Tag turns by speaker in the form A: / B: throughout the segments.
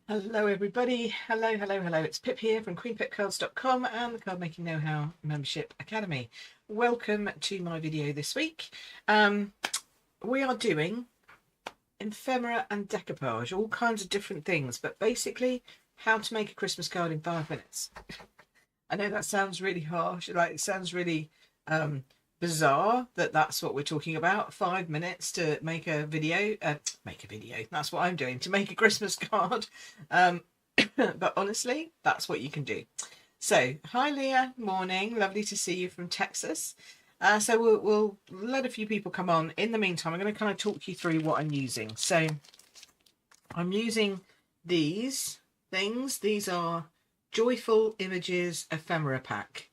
A: Hello everybody, hello, it's Pip here from queenpipcards.com and the Card Making Know-How Membership Academy. Welcome to my video this week. We are doing ephemera and decoupage, all kinds of different things, but basically how to make a Christmas card in 5 minutes. I know that sounds really harsh, like it sounds really bizarre that's what we're talking about. 5 minutes to make a video. That's what I'm doing, to make a Christmas card. But honestly, that's what you can do. So, hi Leah, morning. Lovely to see you from Texas. So we'll let a few people come on. In the meantime, I'm going to kind of talk you through what I'm using. So I'm using these things. These are Joyful Images Ephemera Pack.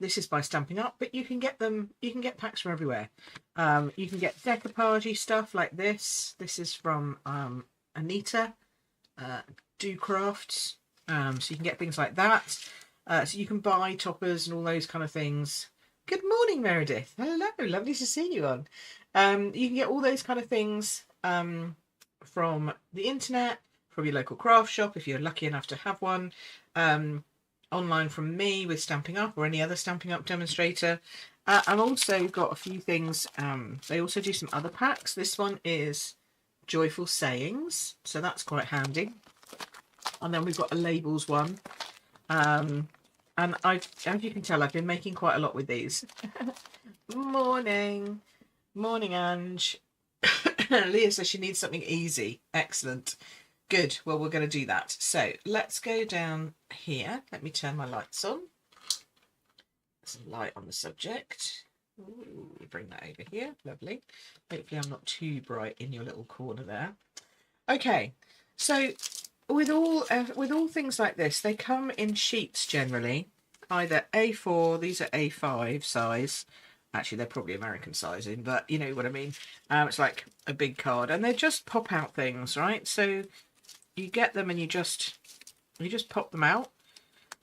A: This is by Stampin' Up, but you can get them. You can get packs from everywhere. You can get decoupage stuff like this. This is from Anita. Do crafts. So you can get things like that. So you can buy toppers and all those kind of things. Good morning, Meredith. Hello, lovely to see you on. You can get all those kind of things from the internet, from your local craft shop if you're lucky enough to have one. Online from me with Stampin' Up or any other Stampin' Up demonstrator. I've also got a few things. They also do some other packs. This one is Joyful Sayings, so that's quite handy. And then we've got a labels one. And as you can tell, I've been making quite a lot with these. Morning, Ange. Leah says she needs something easy. Excellent. Good. Well, we're going to do that. So let's go down here. Let me turn my lights on. There's a light on the subject. Ooh, bring that over here. Lovely. Hopefully I'm not too bright in your little corner there. Okay. So with all things like this, they come in sheets generally, either A4. These are A5 size. Actually, they're probably American sizing, but you know what I mean. It's like a big card, and they just pop out things, right? So you get them and you just pop them out.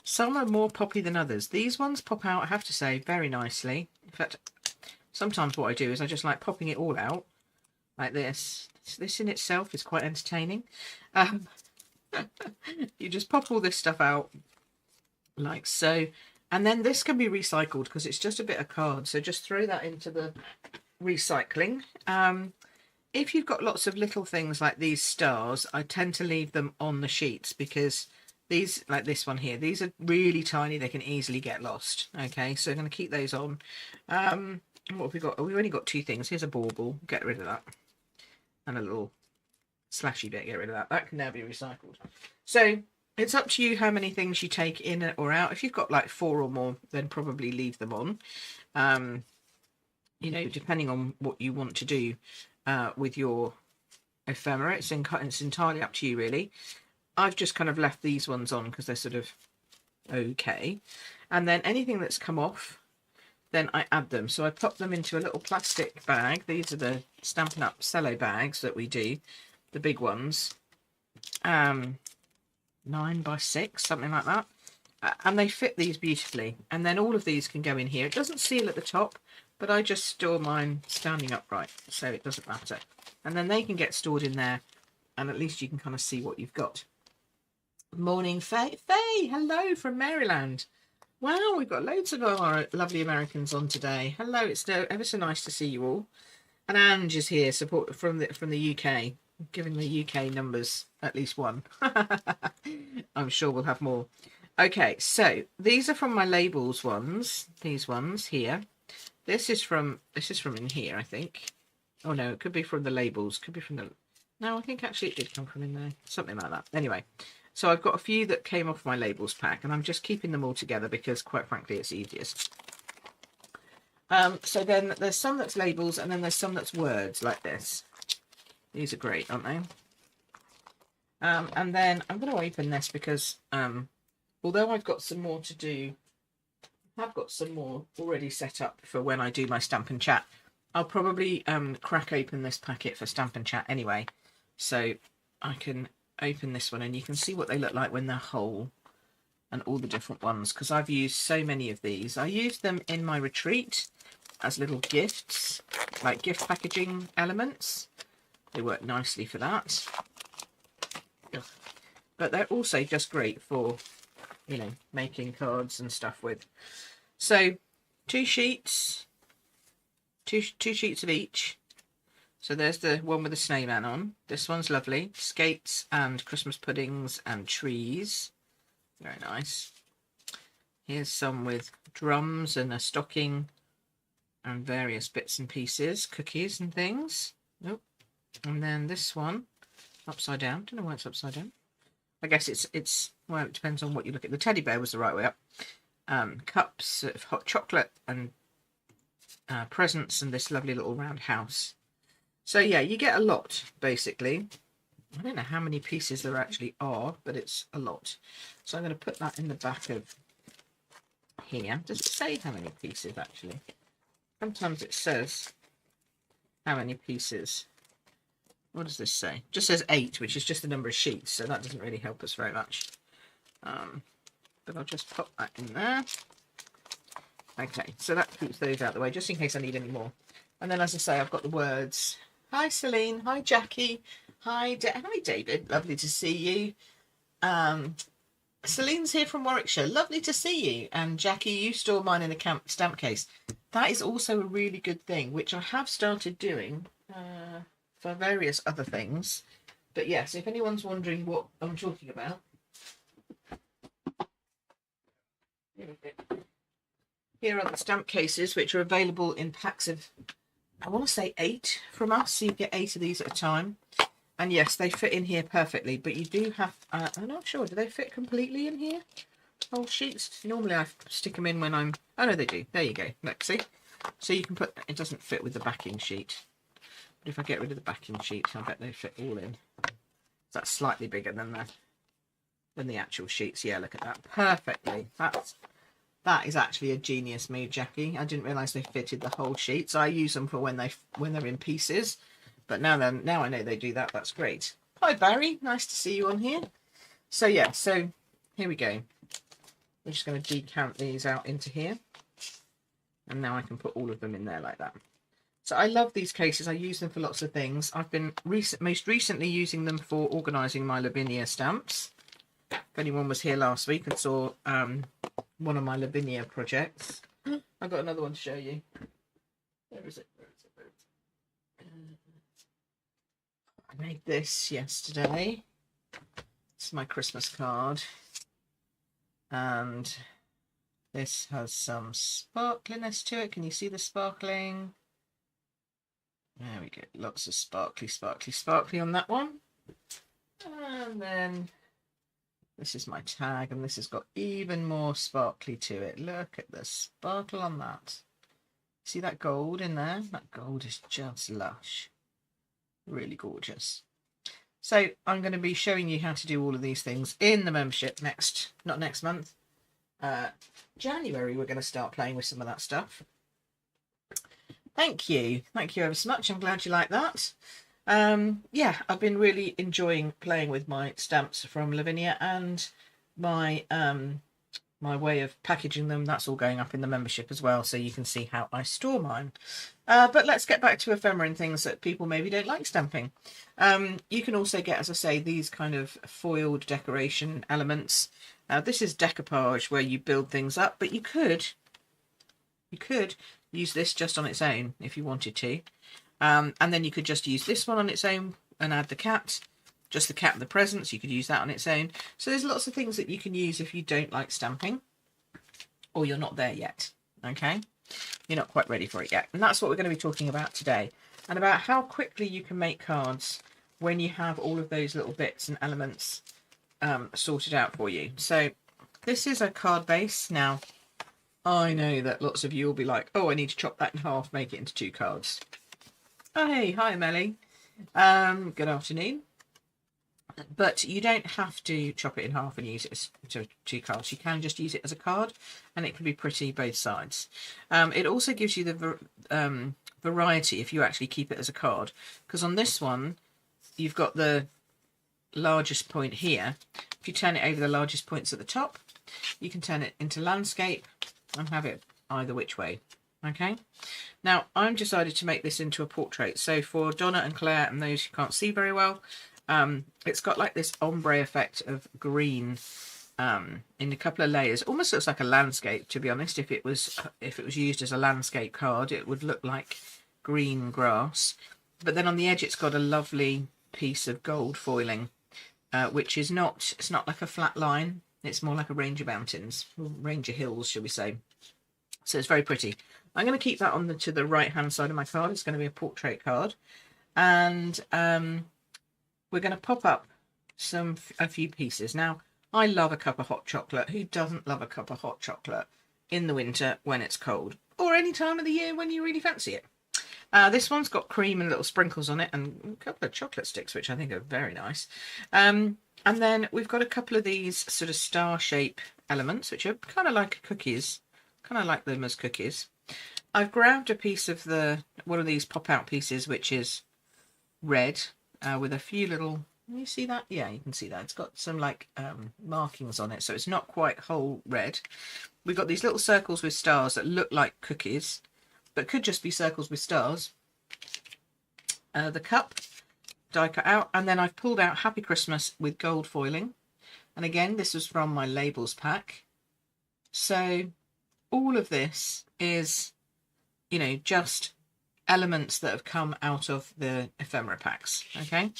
A: Some are more poppy than others. These ones pop out, I have to say, very nicely. In fact, sometimes what I do is I just like popping it all out like this. This in itself is quite entertaining. You just pop all this stuff out like so, and then this can be recycled because it's just a bit of card, so just throw that into the recycling. If you've got lots of little things like these stars, I tend to leave them on the sheets because these, like this one here, these are really tiny, they can easily get lost. Okay, so I'm going to keep those on. What have we got? Oh, we've only got 2 things. Here's a bauble, get rid of that, and a little slashy bit, get rid of that. That can now be recycled. So it's up to you how many things you take in or out. If you've got like 4 or more, then probably leave them on. You know, depending on what you want to do with your ephemera, it's entirely up to you really. I've just kind of left these ones on because they're sort of okay, and then anything that's come off, then I add them. So I pop them into a little plastic bag. These are the Stampin' Up cello bags that we do, the big ones, 9 by 6, something like that, and they fit these beautifully. And then all of these can go in here. It doesn't seal at the top, but I just store mine standing upright, so it doesn't matter. And then they can get stored in there, and at least you can kind of see what you've got. Morning, Faye. Faye, hello from Maryland. Wow, we've got loads of our lovely Americans on today. Hello, it's ever so nice to see you all. And Ange is here, support from the UK, giving the UK numbers at least 1. I'm sure we'll have more. Okay, so these are from my labels ones. These ones here. This is from in here, I think. Oh no, it could be from the labels. Could be from the. No, I think actually it did come from in there. Something like that. Anyway, so I've got a few that came off my labels pack, and I'm just keeping them all together because, quite frankly, it's easiest. So then there's some that's labels, and then there's some that's words like this. These are great, aren't they? And then I'm going to open this because although I've got some more to do, I've got some more already set up for when I do my Stampin' Chat. I'll probably crack open this packet for Stampin' Chat anyway, so I can open this one and you can see what they look like when they're whole and all the different ones, because I've used so many of these. I used them in my retreat as little gifts, like gift packaging elements. They work nicely for that. but they're also just great for, you know, making cards and stuff with. So 2 sheets, two sheets of each. So there's the one with the snowman on. This one's lovely. Skates and Christmas puddings and trees. Very nice. Here's some with drums and a stocking and various bits and pieces, cookies and things. Nope. And then this one, upside down. Don't know why it's upside down. I guess it's well, it depends on what you look at. The teddy bear was the right way up. Cups of hot chocolate and presents and this lovely little round house. So yeah, you get a lot, basically. I don't know how many pieces there actually are, but it's a lot. So I'm going to put that in the back of here. Does it say how many pieces, actually? Sometimes it says how many pieces. What does this say? It just says 8, which is just the number of sheets, so that doesn't really help us very much. But I'll just pop that in there. Okay, so that keeps those out of the way, just in case I need any more. And then, as I say, I've got the words. Hi, Celine. Hi, Jackie. Hi, David. Lovely to see you. Celine's here from Warwickshire. Lovely to see you. And Jackie, you store mine in a stamp case. That is also a really good thing, which I have started doing for various other things. But yes, if anyone's wondering what I'm talking about, here are the stamp cases, which are available in packs of, I want to say 8 from us. So you get 8 of these at a time. And yes, they fit in here perfectly, but you do have, I'm not sure, do they fit completely in here? Whole sheets? Normally I stick them in when I'm, oh no, they do. There you go. Look, see? So you can put, it doesn't fit with the backing sheet. But if I get rid of the backing sheet, I bet they fit all in. That's slightly bigger than the actual sheets. Yeah, look at that. Perfectly. That is actually a genius move, Jackie. I didn't realise they fitted the whole sheet. So I use them for when they're in pieces. But now I know they do that. That's great. Hi, Barry. Nice to see you on here. So yeah, so here we go. We're just going to decant these out into here. And now I can put all of them in there like that. So I love these cases. I use them for lots of things. I've been most recently using them for organising my Lavinia stamps. If anyone was here last week and saw one of my Lavinia projects. I've got another one to show you. Where is it? I made this yesterday. It's my Christmas card. And this has some sparkliness to it. Can you see the sparkling? There we go. Lots of sparkly, sparkly, sparkly on that one. And then this is my tag, and this has got even more sparkly to it. Look at the sparkle on that. See that gold in there? That gold is just lush. Really gorgeous. So I'm going to be showing you how to do all of these things in the membership not next month. January we're going to start playing with some of that stuff. Thank you ever so much. I'm glad you like that. Yeah, I've been really enjoying playing with my stamps from Lavinia, and my my way of packaging them, that's all going up in the membership as well, so you can see how I store mine. But let's get back to ephemera and things that people maybe don't like stamping. You can also get, as I say, these kind of foiled decoration elements. This is decoupage, where you build things up, but you could use this just on its own if you wanted to. And then you could just use this one on its own and add the cat. Just the cat and the presents, you could use that on its own. So there's lots of things that you can use if you don't like stamping, or you're not there yet, okay? You're not quite ready for it yet. And that's what we're going to be talking about today, and about how quickly you can make cards when you have all of those little bits and elements sorted out for you. So this is a card base. Now, I know that lots of you will be like, oh, I need to chop that in half, make it into 2 cards. Oh, hey, hi, Melly. Good afternoon. But you don't have to chop it in half and use it as 2 cards. You can just use it as a card, and it can be pretty both sides. It also gives you the variety if you actually keep it as a card, because on this one you've got the largest point here. If you turn it over the largest points at the top, you can turn it into landscape and have it either which way. Okay, now I've decided to make this into a portrait. So for Donna and Claire and those who can't see very well, It's got like this ombre effect of green in a couple of layers. Almost looks like a landscape, to be honest. If it was used as a landscape card, it would look like green grass. But then on the edge, it's got a lovely piece of gold foiling, which is not, it's not like a flat line. It's more like a range of mountains, range of hills, shall we say. So it's very pretty. I'm going to keep that on to the right-hand side of my card. It's going to be a portrait card. And we're going to pop up a few pieces. Now, I love a cup of hot chocolate. Who doesn't love a cup of hot chocolate in the winter when it's cold? Or any time of the year when you really fancy it. This one's got cream and little sprinkles on it and a couple of chocolate sticks, which I think are very nice. And then we've got a couple of these sort of star shape elements, which are kind of like cookies. Kind of like them as cookies. I've grabbed a piece of one of these pop-out pieces, which is red, with a few little... Can you see that? Yeah, you can see that. It's got some like markings on it, so it's not quite whole red. We've got these little circles with stars that look like cookies, but could just be circles with stars. The cup, die cut out, and then I've pulled out Happy Christmas with gold foiling. And again, this was from my labels pack. So all of this is, you know, just elements that have come out of the ephemera packs, okay?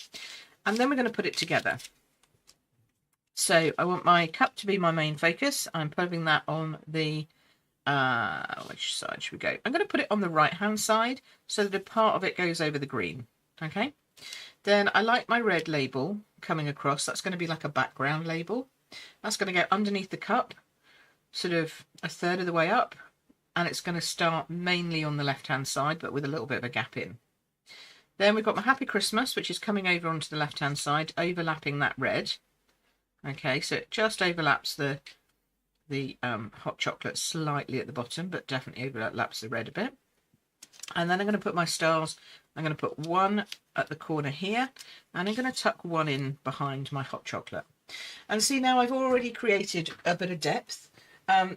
A: And then we're going to put it together. So I want my cup to be my main focus. I'm putting that on the, which side should we go? I'm going to put it on the right-hand side so that a part of it goes over the green, okay? Then I like my red label coming across. That's going to be like a background label. That's going to go underneath the cup, sort of a third of the way up. And it's going to start mainly on the left-hand side, but with a little bit of a gap in. Then we've got my Happy Christmas, which is coming over onto the left-hand side, overlapping that red. Okay, so it just overlaps the hot chocolate slightly at the bottom, but definitely overlaps the red a bit. And then I'm going to put my stars. I'm going to put one at the corner here, and I'm going to tuck one in behind my hot chocolate. And see, now I've already created a bit of depth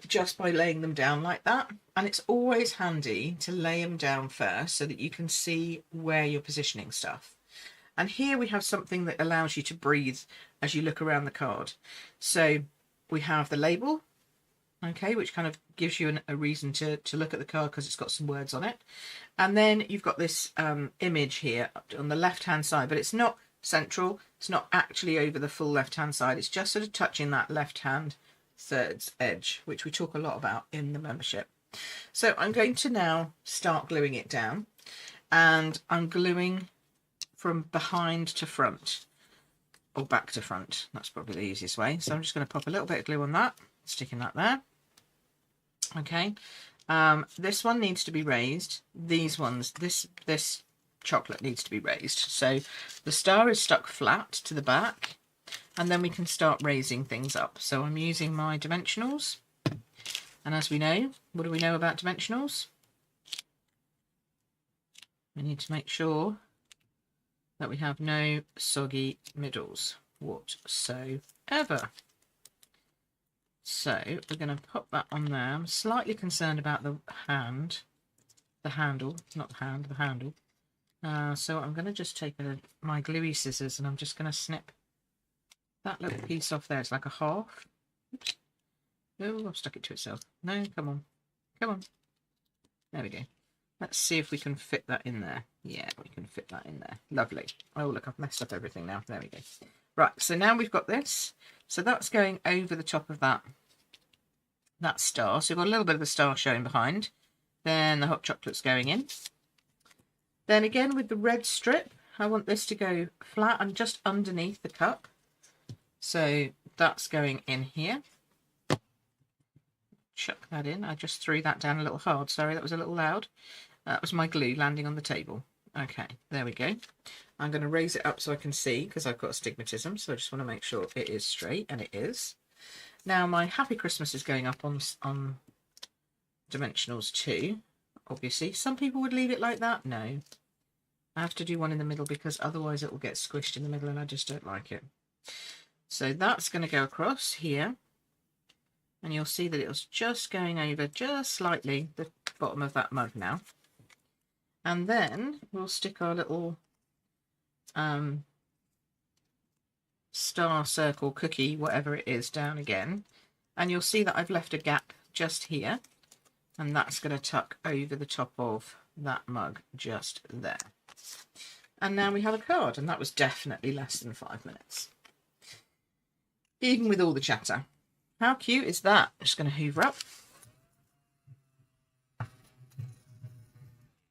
A: just by laying them down like that. And it's always handy to lay them down first so that you can see where you're positioning stuff. And here we have something that allows you to breathe as you look around the card. So we have the label, okay, which kind of gives you a reason to look at the card because it's got some words on it. And then you've got this image here on the left-hand side, but it's not central. It's not actually over the full left-hand side. It's just sort of touching that left-hand thirds edge, which we talk a lot about in the membership. So I'm going to now start gluing it down, and I'm gluing from behind to front, or back to front. That's probably the easiest way. So I'm just going to pop a little bit of glue on that, sticking that there. Okay, this one needs to be raised. These ones, this chocolate needs to be raised. So the star is stuck flat to the back, and then we can start raising things up. So I'm using my dimensionals. And as we know, what do we know about dimensionals? We need to make sure that we have no soggy middles whatsoever. So we're going to pop that on there. I'm slightly concerned about the handle. So I'm going to just take my gluey scissors, and I'm just going to snip that little piece off there. It's like a half. Oops. Oh, I've stuck it to itself. No, come on. Come on. There we go. Let's see if we can fit that in there. Yeah, we can fit that in there. Lovely. Oh, look, I've messed up everything now. There we go. Right, so now we've got this. So that's going over the top of that star. So we've got a little bit of the star showing behind. Then the hot chocolate's going in. Then again with the red strip, I want this to go flat and just underneath the cup. So that's going in here. Chuck that in. I just threw that down a little hard. Sorry, that was a little loud. That was my glue landing on the table. Okay, there we go. I'm going to raise it up so I can see, because I've got astigmatism, so I just want to make sure it is straight, and it is. Now my Happy Christmas is going up on dimensionals too, obviously. Some people would leave it like that. No. I have to do one in the middle because otherwise it will get squished in the middle, and I just don't like it. So that's going to go across here. And you'll see that it was just going over just slightly the bottom of that mug now. And then we'll stick our little star, circle, cookie, whatever it is, down again. And you'll see that I've left a gap just here. And that's going to tuck over the top of that mug just there. And now we have a card, and that was definitely less than 5 minutes. Even with all the chatter. How cute is that? I'm just going to hoover up.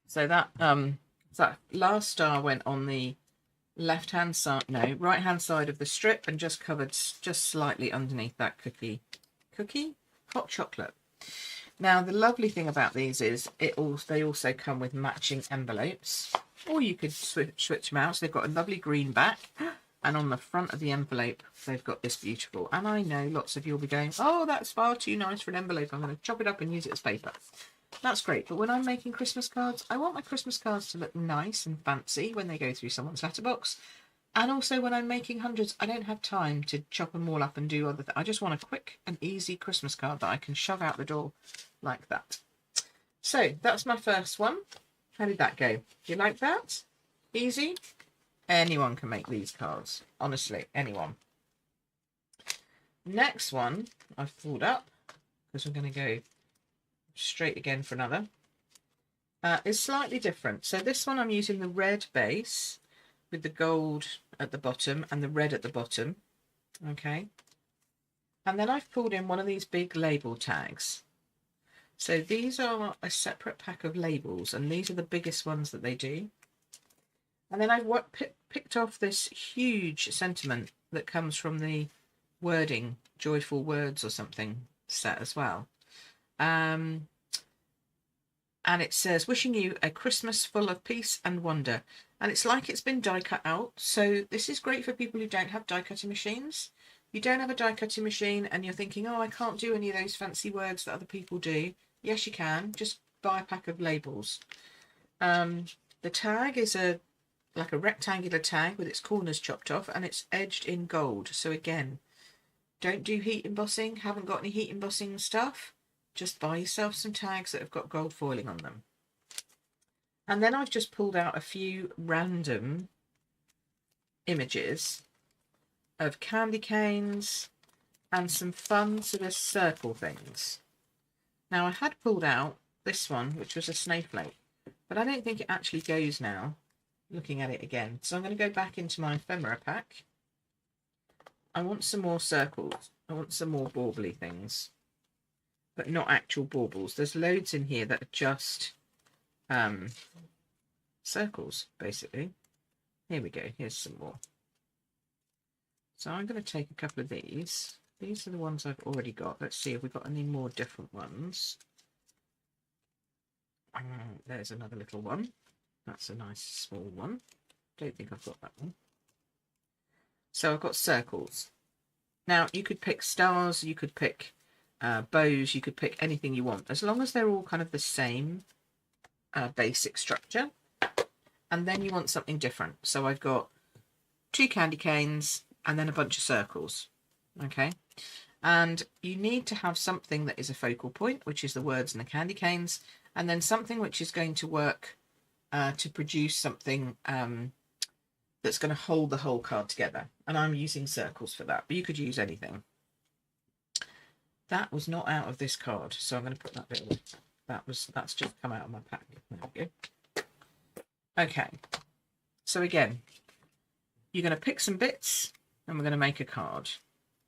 A: So that last star went on the left-hand side, no, right-hand side of the strip, and just covered just slightly underneath that cookie, hot chocolate. Now, the lovely thing about these is they also come with matching envelopes, or you could switch them out. So they've got a lovely green back, and on the front of the envelope, they've got this beautiful. And I know lots of you will be going, oh, that's far too nice for an envelope. I'm going to chop it up and use it as paper. That's great. But when I'm making Christmas cards, I want my Christmas cards to look nice and fancy when they go through someone's letterbox. And also when I'm making hundreds, I don't have time to chop them all up and do other things. I just want a quick and easy Christmas card that I can shove out the door like that. So that's my first one. How did that go? You like that? Easy? Anyone can make these cards. Honestly, anyone. Next one I've pulled up, because we're going to go straight again for another, is slightly different. So this one I'm using the red base with the gold at the bottom and the red at the bottom. Okay. And then I've pulled in one of these big label tags. So these are a separate pack of labels, and these are the biggest ones that they do. And then I've picked off this huge sentiment that comes from the wording, Joyful Words or something set as well. And it says, wishing you a Christmas full of peace and wonder. And it's like it's been die cut out. So this is great for people who don't have die cutting machines. You don't have a die cutting machine and you're thinking, oh, I can't do any of those fancy words that other people do. Yes, you can. Just buy a pack of labels. The tag is like a rectangular tag with its corners chopped off, and it's edged in gold. So again, don't do heat embossing. Haven't got any heat embossing stuff. Just buy yourself some tags that have got gold foiling on them. And then I've just pulled out a few random images of candy canes and some fun sort of circle things. Now, I had pulled out this one, which was a snowflake, but I don't think it actually goes now, looking at it again. So I'm going to go back into my ephemera pack. I want some more circles. I want some more bauble-y things, but not actual baubles. There's loads in here that are just circles, basically. Here we go. Here's some more. So I'm going to take a couple of these. These are the ones I've already got. Let's see if we've got any more different ones. There's another little one. That's a nice small one. Don't think I've got that one. So I've got circles. Now, you could pick stars, you could pick bows, you could pick anything you want, as long as they're all kind of the same basic structure. And then you want something different. So I've got 2 candy canes and then a bunch of circles. Okay. And you need to have something that is a focal point, which is the words and the candy canes, and then something which is going to work to produce something that's going to hold the whole card together. And I'm using circles for that, but you could use anything. That was not out of this card, so I'm going to put that bit away. That's just come out of my pack. There we go. Okay, so again, you're going to pick some bits and we're going to make a card,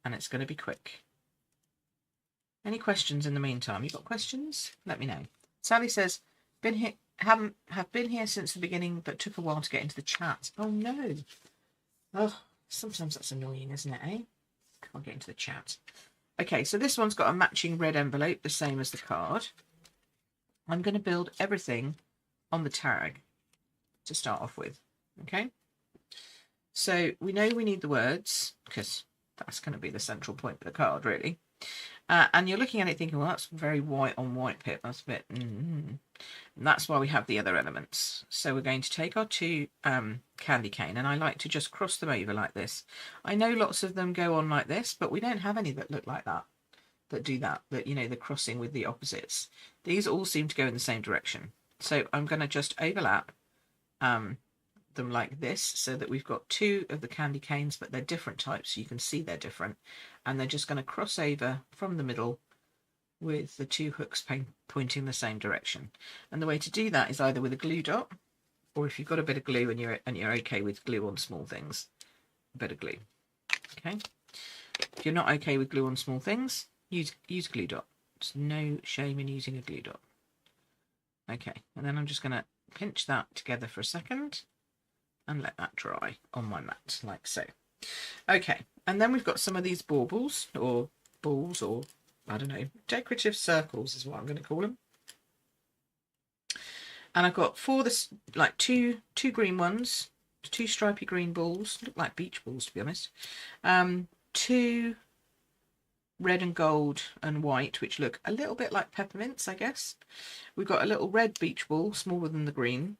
A: and it's going to be quick. Any questions in the meantime? You got questions? Let me know. Sally says, have been here since the beginning, but took a while to get into the chat. Oh no. Oh, sometimes that's annoying, isn't it, eh? Can't get into the chat. Okay, so this one's got a matching red envelope, the same as the card. I'm going to build everything on the tag to start off with. Okay. So we know we need the words, because that's going to be the central point of the card, really. And you're looking at it thinking, well, that's very white on white, Pip. That's a bit... And that's why we have the other elements. So we're going to take our 2 candy cane, and I like to just cross them over like this. I know lots of them go on like this, but we don't have any that look like that, that do that, you know, the crossing with the opposites. These all seem to go in the same direction. So I'm going to just overlap the them like this so that we've got two of the candy canes, but they're different types, so you can see they're different. And they're just going to cross over from the middle with the two hooks pointing the same direction. And the way to do that is either with a glue dot, or if you've got a bit of glue and you're okay with glue on small things, a bit of glue. Okay. If you're not okay with glue on small things, use a glue dot. There's no shame in using a glue dot. Okay, and then I'm just going to pinch that together for a second and let that dry on my mat, like so. Okay, and then we've got some of these baubles, or balls, or I don't know, decorative circles is what I'm going to call them. And I've got two green ones, two stripy green balls, look like beach balls to be honest. Two red and gold and white, which look a little bit like peppermints, I guess. We've got a little red beach ball, smaller than the green,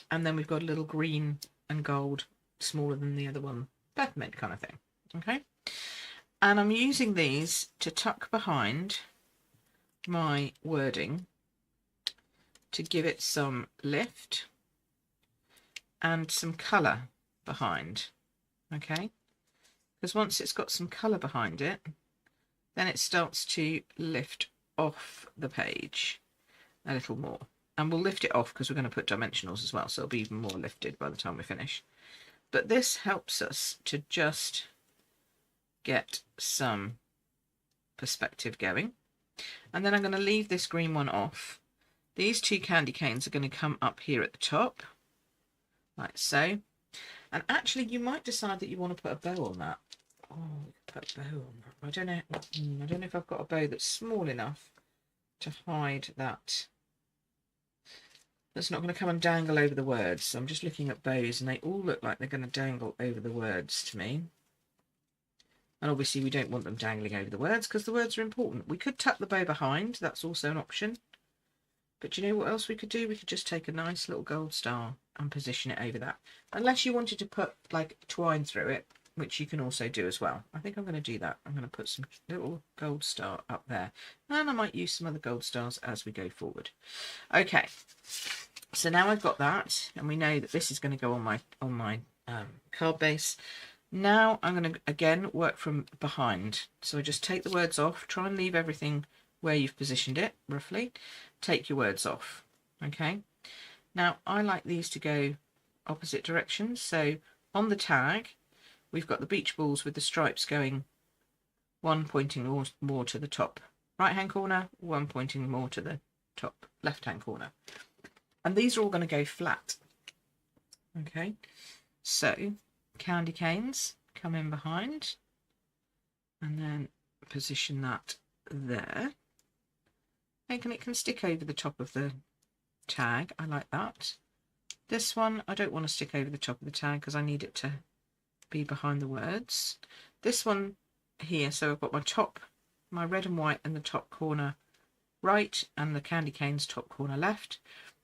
A: and then we've got a little green and gold, smaller than the other one, peppermint kind of thing. Okay, and I'm using these to tuck behind my wording to give it some lift and some colour behind. Okay, because once it's got some colour behind it, then it starts to lift off the page a little more. And we'll lift it off because we're going to put dimensionals as well, so it'll be even more lifted by the time we finish. But this helps us to just get some perspective going. And then I'm going to leave this green one off. These two candy canes are going to come up here at the top, like so. And actually, you might decide that you want to put a bow on that. Oh, we could put a bow on that. I don't know if I've got a bow that's small enough to hide that. That's not going to come and dangle over the words. So I'm just looking at bows, and they all look like they're going to dangle over the words to me. And obviously, we don't want them dangling over the words because the words are important. We could tuck the bow behind. That's also an option. But you know what else we could do? We could just take a nice little gold star and position it over that. Unless you wanted to put like twine through it, which you can also do as well. I think I'm going to do that. I'm going to put some little gold star up there. And I might use some other gold stars as we go forward. Okay, so now I've got that, and we know that this is going to go on my card base. Now I'm going to again work from behind. So I just take the words off, try and leave everything where you've positioned it, roughly. Take your words off. Okay, now I like these to go opposite directions. So on the tag, we've got the beach balls with the stripes going, one pointing more to the top right hand corner, one pointing more to the top left hand corner. And these are all going to go flat. Okay, so candy canes come in behind and then position that there. And it can stick over the top of the tag. I like that. This one I don't want to stick over the top of the tag because I need it to be behind the words. This one here, so I've got my red and white in the top corner right and the candy canes top corner left.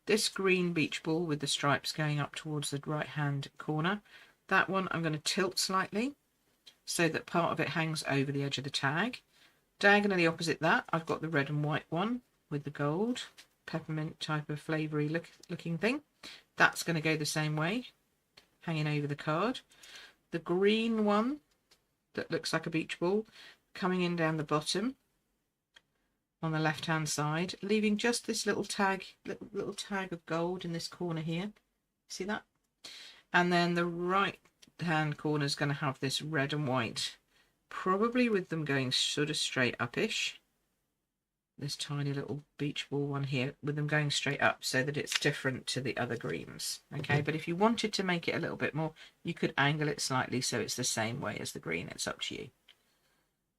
A: This green beach ball with the stripes going up towards the right hand corner, that one I'm going to tilt slightly so that part of it hangs over the edge of the tag. Diagonally opposite that, I've got the red and white one with the gold peppermint type of flavoury looking thing. That's going to go the same way, hanging over the card. The green one that looks like a beach ball coming in down the bottom on the left hand side, leaving just this little tag of gold in this corner here. See that? And then the right hand corner is going to have this red and white, probably with them going sort of straight up-ish. This tiny little beach ball one here with them going straight up so that it's different to the other greens. Okay, but if you wanted to make it a little bit more, you could angle it slightly so it's the same way as the green. It's up to you.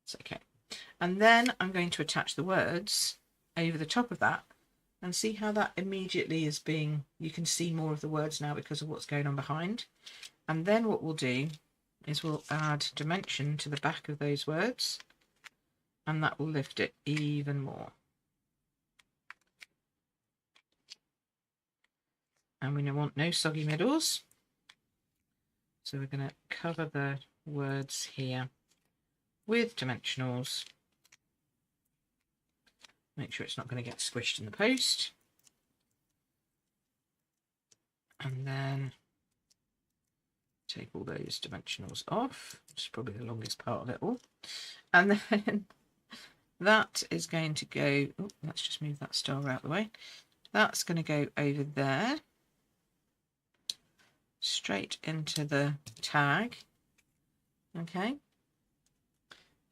A: It's okay. And then I'm going to attach the words over the top of that and see how that immediately is being, you can see more of the words now because of what's going on behind. And then what we'll do is we'll add dimension to the back of those words, and that will lift it even more. And we want no soggy middles, so we're going to cover the words here with dimensionals. Make sure it's not going to get squished in the post. And then take all those dimensionals off, which is probably the longest part of it all. And then that is going to go, oh, let's just move that star out of the way. That's going to go over there, straight into the tag. Okay.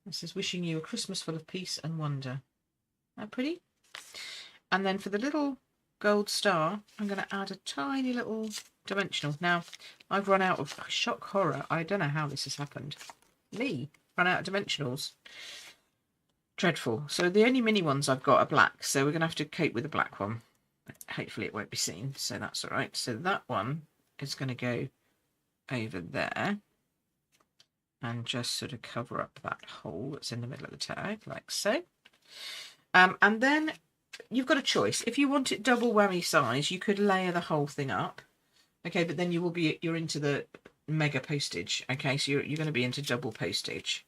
A: This is wishing you a Christmas full of peace and wonder. Isn't that pretty? And then for the little gold star, I'm going to add a tiny little dimensional. Now, I've run out of shock horror. I don't know how this has happened. Me, run out of dimensionals. Dreadful. So the only mini ones I've got are black, so we're going to have to cope with the black one. Hopefully it won't be seen, so that's all right. So that one is going to go over there and just sort of cover up that hole that's in the middle of the tag, like so. And then you've got a choice. If you want it double whammy size, you could layer the whole thing up. Okay, but then you're into the mega postage. Okay, so you're going to be into double postage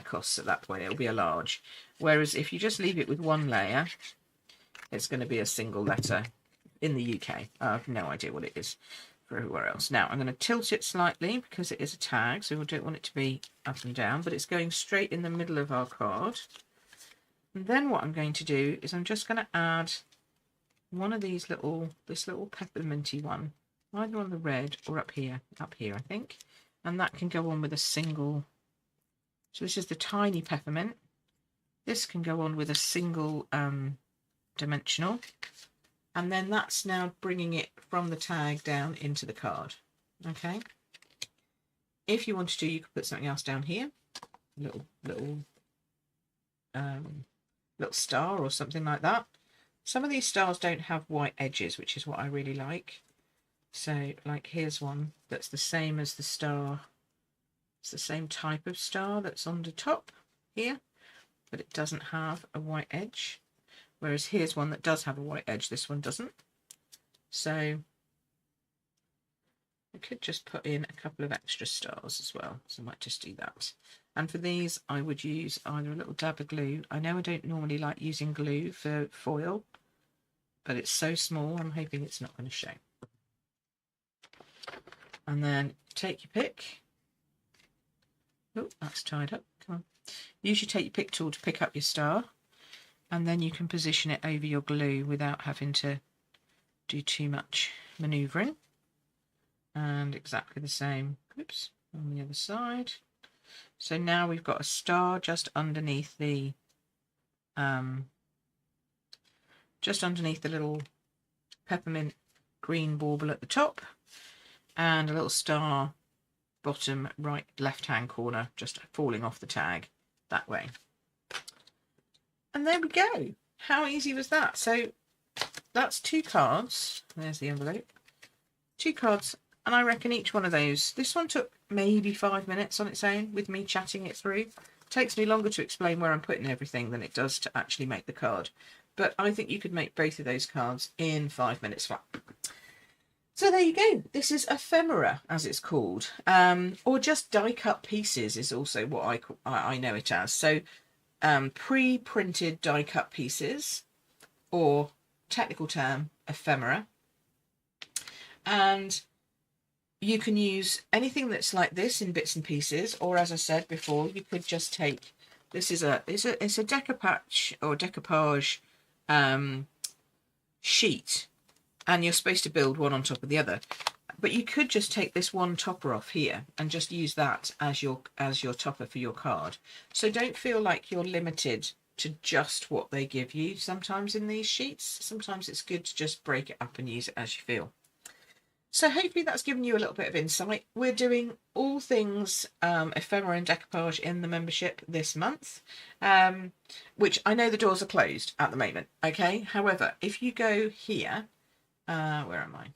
A: costs at that point. It'll be a large. Whereas if you just leave it with one layer, it's going to be a single letter in the UK. I have no idea what it is for everywhere else. Now I'm going to tilt it slightly because it is a tag, so we don't want it to be up and down, but it's going straight in the middle of our card. And then what I'm going to do is I'm just going to add one of these this little pepperminty one, either on the red or up here I think, and that can go on with a single. So this is the tiny peppermint. This can go on with a single dimensional, and then that's now bringing it from the tag down into the card. Okay. If you wanted to, you could put something else down here, little star or something like that. Some of these stars don't have white edges, which is what I really like. So, like, here's one that's the same as the star. It's the same type of star that's on the top here, but it doesn't have a white edge. Whereas here's one that does have a white edge. This one doesn't. So I could just put in a couple of extra stars as well. So I might just do that. And for these, I would use either a little dab of glue. I know I don't normally like using glue for foil, but it's so small, I'm hoping it's not going to show. And then take your pick. Oh, that's tied up. Come on. Usually take your pick tool to pick up your star, and then you can position it over your glue without having to do too much manoeuvring. And exactly the same, oops, on the other side. So now we've got a star just underneath the little peppermint green bauble at the top, and a little star bottom right left hand corner just falling off the tag that way. And there we go. How easy was that? So that's 2 cards. There's the envelope. 2 cards, and I reckon each one of those, this one took maybe 5 minutes on its own with me chatting it through. It takes me longer to explain where I'm putting everything than it does to actually make the card. But I think you could make both of those cards in 5 minutes flat. So there you go. This is ephemera, as it's called, or just die-cut pieces is also what I know it as. So pre-printed die-cut pieces, or technical term, ephemera. And you can use anything that's like this in bits and pieces, or as I said before, you could just take, this is it's a decoupage or decoupage sheet, and you're supposed to build one on top of the other. But you could just take this one topper off here and just use that as your topper for your card. So don't feel like you're limited to just what they give you sometimes in these sheets. Sometimes it's good to just break it up and use it as you feel. So hopefully that's given you a little bit of insight. We're doing all things ephemera and decoupage in the membership this month, which I know the doors are closed at the moment. Okay, however, if you go here, where am I?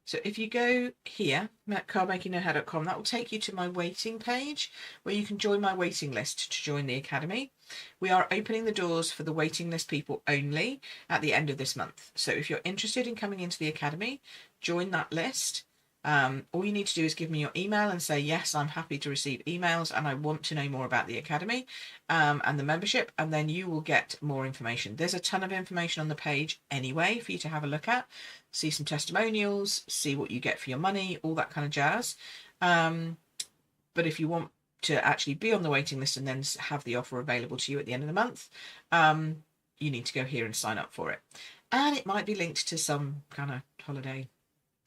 A: So if you go here, cardmakingknowhow.com, that will take you to my waiting page where you can join my waiting list to join the Academy. We are opening the doors for the waiting list people only at the end of this month. So if you're interested in coming into the Academy, join that list. All you need to do is give me your email and say, yes, I'm happy to receive emails and I want to know more about the Academy and the membership, and then you will get more information. There's a ton of information on the page anyway for you to have a look at. see some testimonials, see what you get for your money, all that kind of jazz. But if you want to actually be on the waiting list and then have the offer available to you at the end of the month, you need to go here and sign up for it. And it might be linked to some kind of holiday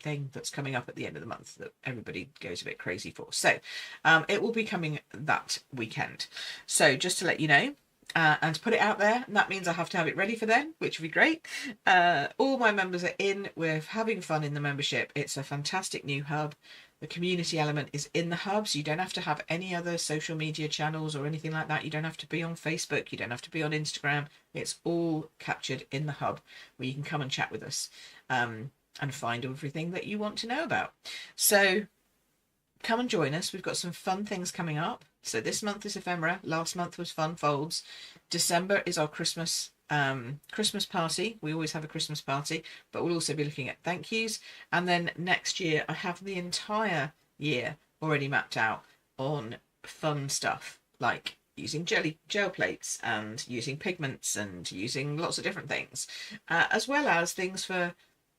A: thing that's coming up at the end of the month that everybody goes a bit crazy for. So it will be coming that weekend. So just to let you know, and to put it out there, and that means I have to have it ready for then, which would be great. All my members are in. We're having fun in the membership. It's a fantastic new hub. The community element is in the hub, so you don't have to have any other social media channels or anything like that. You don't have to be on Facebook. You don't have to be on Instagram. It's all captured in the hub where you can come and chat with us and find everything that you want to know about. So come and join us. We've got some fun things coming up. So this month is ephemera. Last month was fun folds. December is our Christmas party. We always have a Christmas party, but we'll also be looking at thank yous. And then next year, I have the entire year already mapped out on fun stuff like using gel plates and using pigments and using lots of different things, as well as things for,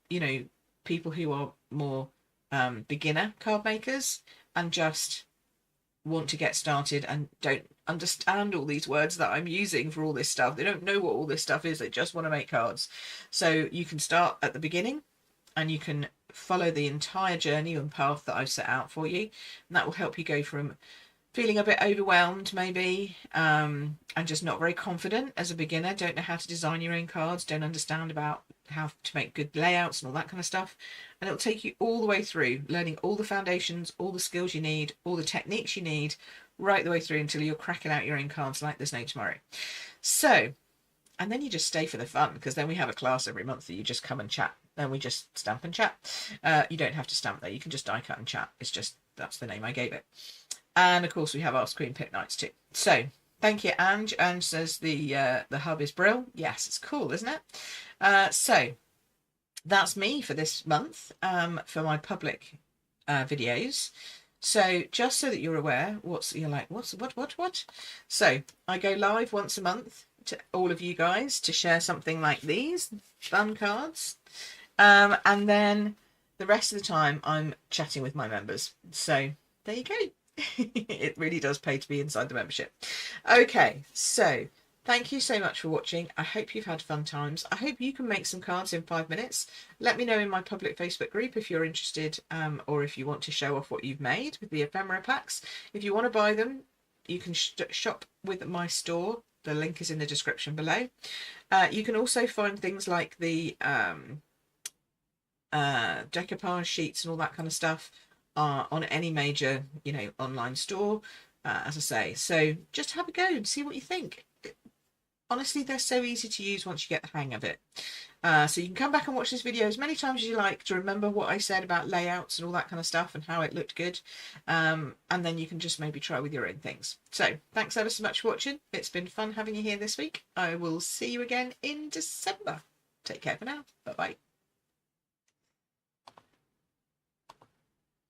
A: you know, people who are more beginner card makers and just want to get started and don't understand all these words that I'm using for all this stuff. They don't know what all this stuff is. They just want to make cards. So you can start at the beginning and you can follow the entire journey and path that I've set out for you. And that will help you go from feeling a bit overwhelmed maybe, and just not very confident as a beginner, don't know how to design your own cards, don't understand about how to make good layouts and all that kind of stuff. And it'll take you all the way through, learning all the foundations, all the skills you need, all the techniques you need, right the way through until you're cracking out your own cards like there's no tomorrow. So, and then you just stay for the fun, because then we have a class every month that you just come and chat, and we just stamp and chat. You don't have to stamp there, you can just die cut and chat. It's just, that's the name I gave it. And of course we have our screen pick nights too. So thank you, Ange. Ange says the hub is brill. Yes, it's cool, isn't it? So that's me for this month, for my public videos. So just so that you're aware, you're like, what? So I go live once a month to all of you guys to share something like these fun cards. And then the rest of the time I'm chatting with my members. So there you go. It really does pay to be inside the membership. Okay, so thank you so much for watching. I hope you've had fun times. I hope you can make some cards in 5 minutes. Let me know in my public Facebook group if you're interested, or if you want to show off what you've made with the ephemera packs. If you want to buy them, you can shop with my store. The link is in the description below. You can also find things like the decoupage sheets and all that kind of stuff on any major, online store, as I say. So just have a go and see what you think. Honestly, they're so easy to use once you get the hang of it. So you can come back and watch this video as many times as you like to remember what I said about layouts and all that kind of stuff and how it looked good. And then you can just maybe try with your own things. So thanks ever so much for watching. It's been fun having you here this week. I will see you again in December. Take care for now. Bye-bye.